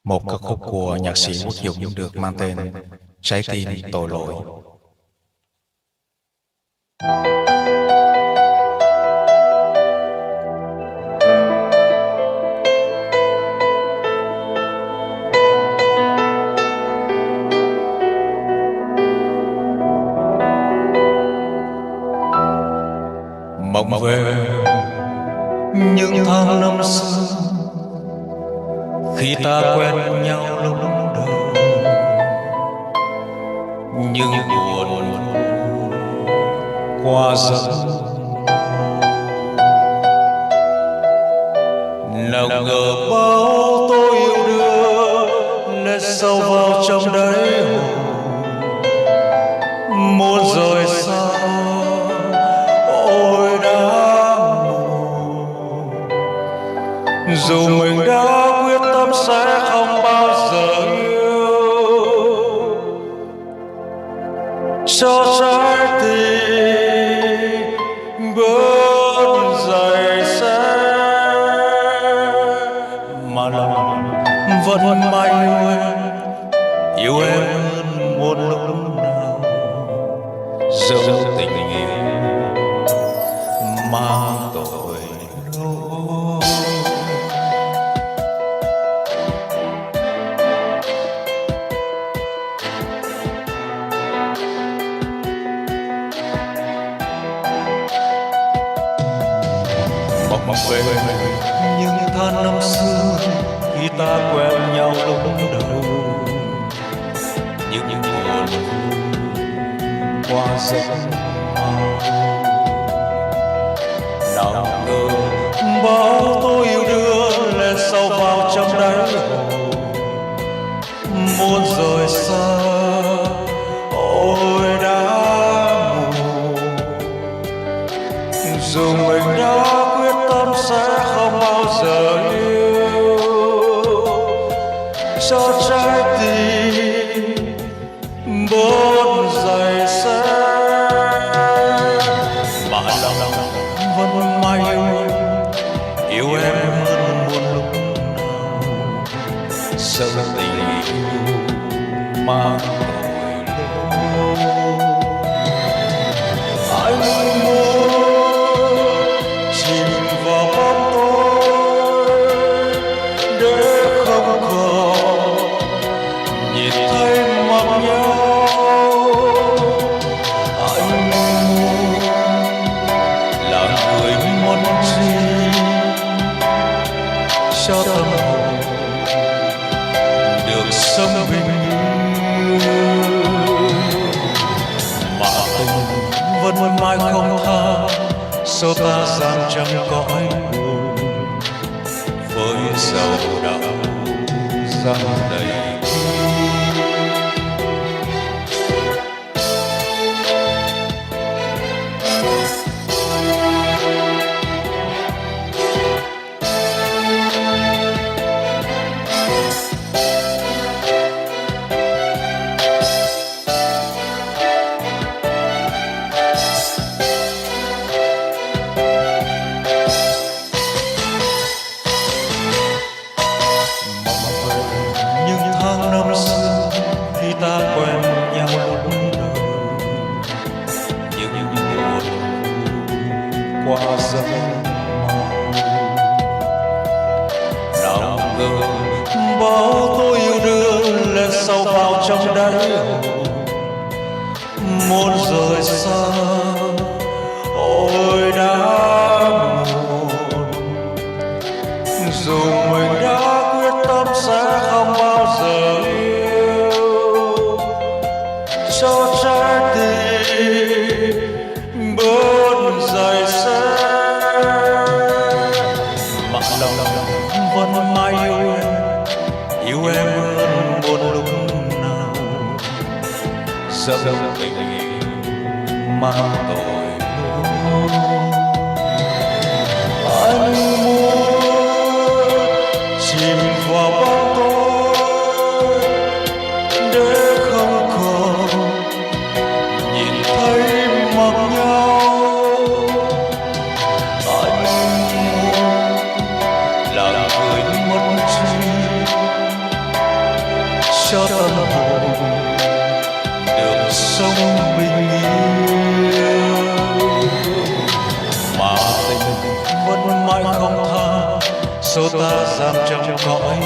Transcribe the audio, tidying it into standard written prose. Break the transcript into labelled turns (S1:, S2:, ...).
S1: Một ca khúc của nhạc sĩ Quốc Dũng được mang tên Trái tim tội lỗi. Mộng về những tháng năm xưa, khi ta quen nhau lúc đầu, nhưng buồn qua giấc nào ngờ bao tôi yêu đương nét sâu vào trong đáy hồn, muốn rời xa ôi đã muộn. Dù mình đã quyết tâm sẽ không bao giờ yêu, cho trái tim bớt dày sẽ mà lòng vẫn mãi yêu em hơn một lúc nào. Dẫu tình yêu mang tội lỗi. Mộng về những tháng năm xưa, khi ta quen nhau lúc đầu, những buồn qua giấc mơ. Nào ngờ bao tôi yêu đương lên sâu vào trong đáy hồn, muốn rời xa ôi đã muộn. Dù mình đã quyết tâm sẽ không bao giờ yêu, cho trái tim bớt dày sẽ mà lòng vẫn mãi yêu em hơn một lúc nào. Sợ tình yêu mang tội lỗi. Anh muốn chìm vào bóng tối để không còn nhìn thấy mặt nhau. Anh muốn là người muốn chi cho tâm hồn được sống bình yên, mà tình vẫn mãi không tha số ta gian chẳng cõi buồn với sầu đau giăng đầy. Ta quen nhau lúc đầu, những buồn qua giấc mơ. Nào ngờ bao tôi yêu đương lên sâu vào trong đáy hồn, muốn rời xa ôi đã muộn. Dù mình đã quyết tâm sẽ không bao giờ yêu, cho trái tim bớt dày sẽ mà lòng vẫn mãi yêu em hơn một lúc nào. Dẫu tình yêu mang tội lỗi. Anh muốn chìm vào bóng tối để không còn nhìn thấy mặt nhau. Anh muốn là người mất chi cho tâm hồn được sống bình yên, mà tình vẫn mãi không tha số ta giam trong cõi